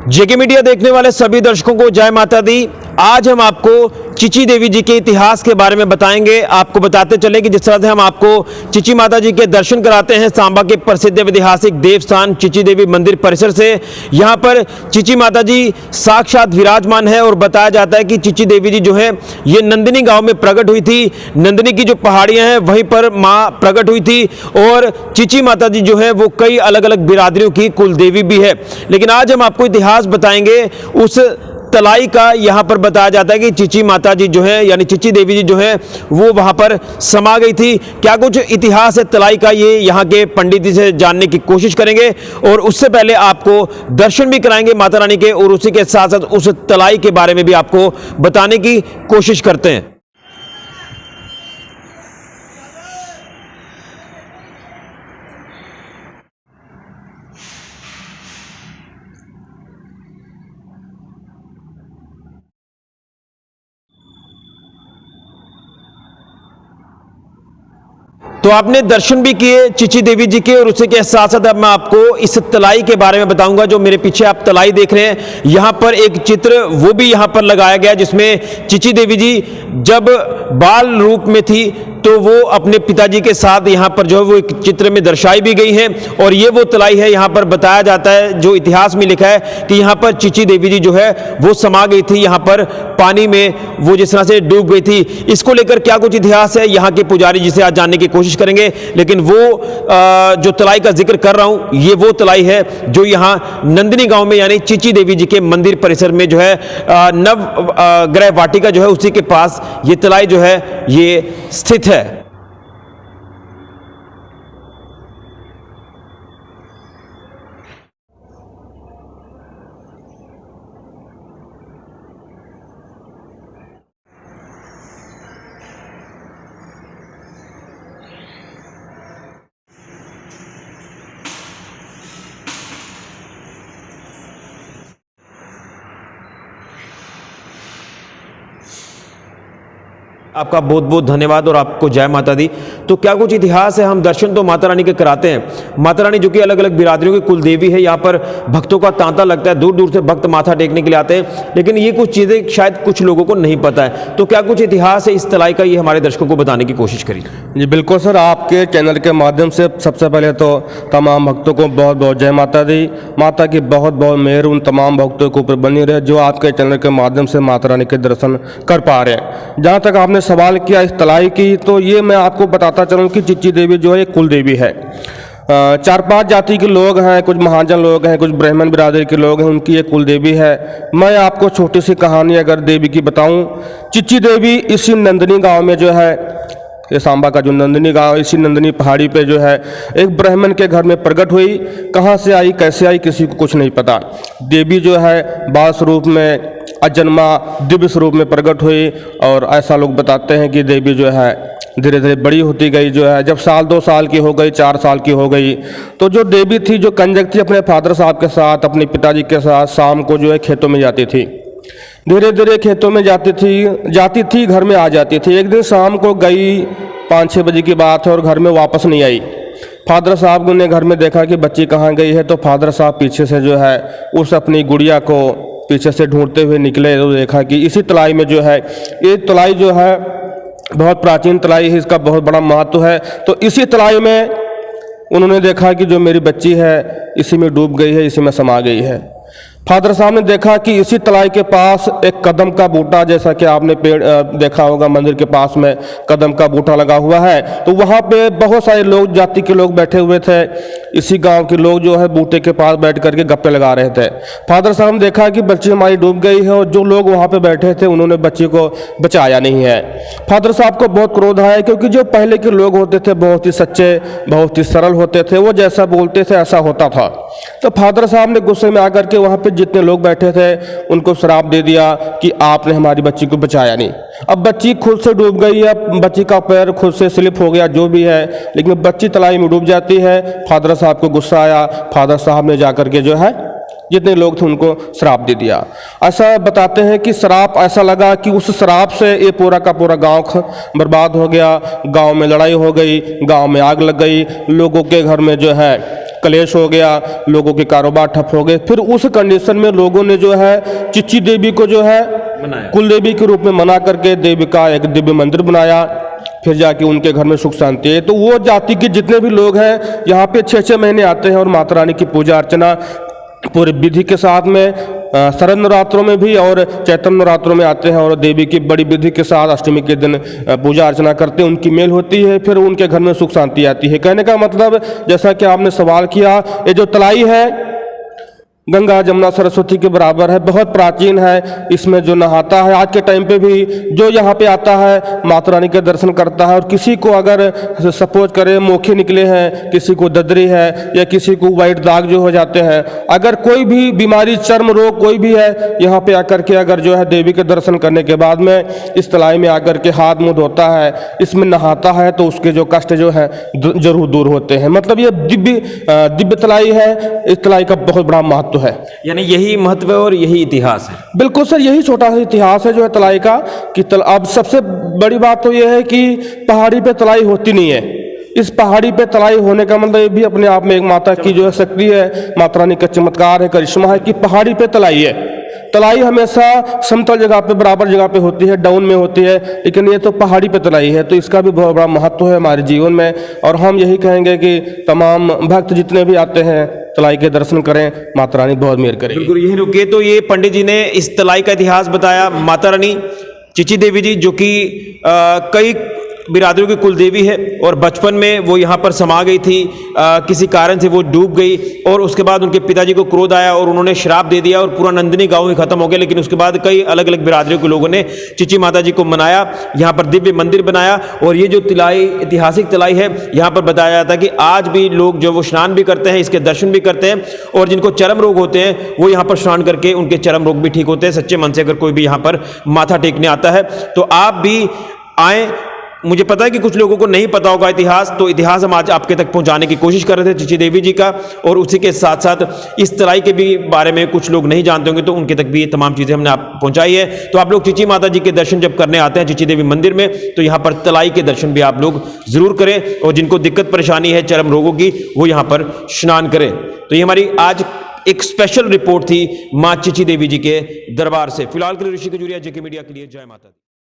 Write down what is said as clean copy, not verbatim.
जेके media देखने वाले सभी दर्शकों को जय माता दी। आज हम आपको चिची देवी जी के इतिहास के बारे में बताएंगे। आपको बताते चले कि जिस तरह से हम आपको चिची माता जी के दर्शन कराते हैं सांबा के प्रसिद्ध ऐतिहासिक देवस्थान चिची देवी मंदिर परिसर से, यहाँ पर चिची माता जी साक्षात विराजमान है और बताया जाता है कि चिची देवी जी जो है ये नंदिनी गांव में प्रकट हुई थी। नंदिनी की जो पहाड़ियां हैं वहीं पर माँ प्रकट हुई थी और चिची माता जी जो है वो कई अलग अलग बिरादरियों की कुल देवी भी है। लेकिन आज हम आपको इतिहास बताएंगे उस तलाई का। यहाँ पर बताया जाता है कि चिची माता जी जो है यानी चिची देवी जी जो है वो वहाँ पर समा गई थी। क्या कुछ इतिहास है तलाई का, ये यहाँ के पंडित जी से जानने की कोशिश करेंगे और उससे पहले आपको दर्शन भी कराएंगे माता रानी के और उसी के साथ साथ उस तलाई के बारे में भी आपको बताने की कोशिश करते हैं। तो आपने दर्शन भी किए चिची देवी जी के और उसी के साथ साथ अब मैं आपको इस तलाई के बारे में बताऊंगा। जो मेरे पीछे आप तलाई देख रहे हैं, यहाँ पर एक चित्र वो भी यहाँ पर लगाया गया जिसमें चिची देवी जी जब बाल रूप में थी तो वो अपने पिताजी के साथ यहाँ पर जो है वो एक चित्र में दर्शाई भी गई है। और ये वो तलाई है, यहाँ पर बताया जाता है जो इतिहास में लिखा है कि यहाँ पर चिची देवी जी जो है वो समा गई थी, यहाँ पर पानी में वो जिस तरह से डूब गई थी। इसको लेकर क्या कुछ इतिहास है यहाँ के पुजारी जी से आज जानने की कोशिश करेंगे। लेकिन वो जो तलाई का जिक्र कर रहा हूँ ये वो तलाई है जो यहाँ नंदिनी गांव में यानी चिची देवी जी के मंदिर परिसर में जो है नव ग्रह वाटिका जो है उसी के पास ये तलाई जो है ये स्थित है। आपका बहुत बहुत धन्यवाद और आपको जय माता दी। तो क्या कुछ इतिहास है, हम दर्शन तो माता रानी के कराते हैं। माता रानी जो कि अलग अलग बिरादरियों की कुल देवी है, यहाँ पर भक्तों का तांता लगता है, दूर दूर से भक्त माथा टेकने के लिए आते हैं। लेकिन ये कुछ चीज़ें शायद कुछ लोगों को नहीं पता है। तो क्या कुछ इतिहास है इस तलाई का, ये हमारे दर्शकों को बताने की कोशिश करिए। जी बिल्कुल सर, आपके चैनल के माध्यम से सबसे पहले तो तमाम भक्तों को बहुत बहुत जय माता दी। माता की बहुत बहुत मेहर उन तमाम भक्तों के ऊपर बनी रहे जो आपके चैनल के माध्यम से माता रानी के दर्शन कर पा रहे हैं। जहाँ तक आपने सवाल किया इस तलाई की, तो ये मैं आपको बताता चलूँ कि चिची देवी जो है कुल देवी है। 4-5 जाति के लोग हैं, कुछ महाजन लोग हैं, कुछ ब्राह्मण बिरादरी के लोग हैं, उनकी ये कुल देवी है। मैं आपको छोटी सी कहानी अगर देवी की बताऊं, चिची देवी इसी नंदिनी गांव में जो है, ये सांबा का जो नंदिनी गांव, इसी नंदिनी पहाड़ी पे जो है एक ब्राह्मण के घर में प्रकट हुई। कहाँ से आई कैसे आई किसी को कुछ नहीं पता। देवी जो है बाल स्वरूप में अजन्मा दिव्य स्वरूप में प्रकट हुई और ऐसा लोग बताते हैं कि देवी जो है धीरे धीरे बड़ी होती गई। जो है जब 2 साल की हो गई, 4 साल की हो गई, तो जो देवी थी जो कंजक थी अपने फादर साहब के साथ अपने पिताजी के साथ शाम को जो है खेतों में जाती थी। धीरे धीरे खेतों में जाती थी घर में आ जाती थी। एक दिन शाम को गई, 5-6 बजे की बात है और घर में वापस नहीं आई। फादर साहब ने घर में देखा कि बच्ची कहाँ गई है, तो फादर साहब पीछे से जो है उस अपनी गुड़िया को पीछे से ढूंढते हुए निकले तो देखा कि इसी तलाई में जो है, ये तलाई जो है बहुत प्राचीन तलाई है, इसका बहुत बड़ा महत्व है। तो इसी तलाई में उन्होंने देखा कि जो मेरी बच्ची है इसी में डूब गई है, इसी में समा गई है। फादर साहब ने देखा कि इसी तलाई के पास एक कदम का बूटा, जैसा कि आपने पेड़ देखा होगा मंदिर के पास में कदम का बूटा लगा हुआ है, तो वहाँ पे बहुत सारे लोग जाति के लोग बैठे हुए थे। इसी गांव के लोग जो है बूटे के पास बैठ करके गप्पे लगा रहे थे। फादर साहब ने देखा कि बच्ची हमारी डूब गई है और जो लोग वहाँ पे बैठे थे उन्होंने बच्ची को बचाया नहीं है। फादर साहब को बहुत क्रोध आया, क्योंकि जो पहले के लोग होते थे बहुत ही सच्चे, बहुत ही सरल होते थे, वो जैसा बोलते थे ऐसा होता था। तो फादर साहब ने गुस्से में आकर के वहाँ पे जितने लोग बैठे थे उनको श्राप दे दिया कि आपने हमारी बच्ची को बचाया नहीं। अब बच्ची खुद से डूब गई है, बच्ची का पैर खुद से स्लिप हो गया जो भी है, लेकिन बच्ची तलाई में डूब जाती है। फादर साहब को गुस्सा आया, फादर साहब ने जाकर के जो है जितने लोग थे उनको श्राप दे दिया। ऐसा बताते हैं कि श्राप ऐसा लगा कि उस श्राप से ये पूरा का पूरा गांव बर्बाद हो गया। गांव में लड़ाई हो गई, गांव में आग लग गई, लोगों के घर में जो है क्लेश हो गया, लोगों के कारोबार ठप हो गए। फिर उस कंडीशन में लोगों ने जो है चिची देवी को जो है कुल देवी के रूप में मना करके देवी का एक दिव्य मंदिर बनाया। फिर जाके उनके घर में सुख शांति है। तो वो जाति के जितने भी लोग हैं यहाँ पे 6-6 महीने आते हैं और माता रानी की पूजा अर्चना पूरे विधि के साथ में शरद नवरात्रों में भी और चैतन्य नवरात्रों में आते हैं और देवी की बड़ी विधि के साथ अष्टमी के दिन पूजा अर्चना करते हैं, उनकी मेल होती है, फिर उनके घर में सुख शांति आती है। कहने का मतलब, जैसा कि आपने सवाल किया, ये जो तलाई है गंगा जमुना सरस्वती के बराबर है, बहुत प्राचीन है। इसमें जो नहाता है आज के टाइम पे भी, जो यहाँ पे आता है माता रानी के दर्शन करता है, और किसी को अगर सपोज करें मोखे निकले हैं, किसी को ददरी है या किसी को वाइट दाग जो हो जाते हैं, अगर कोई भी बीमारी चर्म रोग कोई भी है, यहाँ पे आकर के अगर जो है देवी के दर्शन करने के बाद में इस तलाई में आकर के हाथ मुँह धोता है, इसमें नहाता है, तो उसके जो कष्ट जो है जरूर दूर होते हैं। मतलब ये दिव्य तलाई है। इस तलाई का बहुत बड़ा महत्व है। यानी यही महत्व है और यही इतिहास है। बिल्कुल सर, यही छोटा सा इतिहास है जो है तलाई का। कि अब सबसे बड़ी बात तो यह है कि पहाड़ी पे तलाई होती नहीं है। इस पहाड़ी पे तलाई होने का मतलब ये भी अपने आप में एक माता की जो है शक्ति है, माता रानी का चमत्कार है, करिश्मा है कि पहाड़ी पे तलाई है। तलाई हमेशा समतल जगह पे, बराबर जगह पे होती है, डाउन में होती है, लेकिन ये तो पहाड़ी पे तलाई है। तो इसका भी बहुत बड़ा महत्व है हमारे जीवन में। और हम यही कहेंगे कि तमाम भक्त जितने भी आते हैं तलाई के दर्शन करें, माता रानी बहुत मेहर करेगी। बिल्कुल, यही रुके। तो ये पंडित जी ने इस तलाई का इतिहास बताया। माता रानी चिची देवी जी, जो कि कई बिरादरों की कुल देवी है, और बचपन में वो यहाँ पर समा गई थी, किसी कारण से वो डूब गई, और उसके बाद उनके पिताजी को क्रोध आया और उन्होंने श्राप दे दिया और पूरा नंदिनी गांव ही खत्म हो गया। लेकिन उसके बाद कई अलग अलग बिरादरियों के लोगों ने चिची माता जी को मनाया, यहाँ पर दिव्य मंदिर बनाया। और ये जो तलाई, ऐतिहासिक तलाई है, यहाँ पर बताया जाता है कि आज भी लोग जो वो स्नान भी करते हैं, इसके दर्शन भी करते हैं, और जिनको चरम रोग होते हैं वो यहाँ पर स्नान करके उनके चरम रोग भी ठीक होते हैं, सच्चे मन से अगर कोई भी यहाँ पर माथा टेकने आता है। तो आप भी आए। मुझे पता है कि कुछ लोगों को नहीं पता होगा इतिहास, तो इतिहास हम आज आपके तक पहुंचाने की कोशिश कर रहे थे चिची देवी जी का, और उसी के साथ साथ इस तलाई के भी बारे में कुछ लोग नहीं जानते होंगे, तो उनके तक भी ये तमाम चीज़ें हमने आप पहुंचाई है। तो आप लोग चिची माता जी के दर्शन जब करने आते हैं चिची देवी मंदिर में, तो यहाँ पर तलाई के दर्शन भी आप लोग जरूर करें, और जिनको दिक्कत परेशानी है चरम रोगों की, वो यहाँ पर स्नान करें। तो ये हमारी आज एक स्पेशल रिपोर्ट थी माँ चिची देवी जी के दरबार से। फिलहाल के लिए ऋषि खजूरिया, जेके मीडिया के लिए जय माता दी।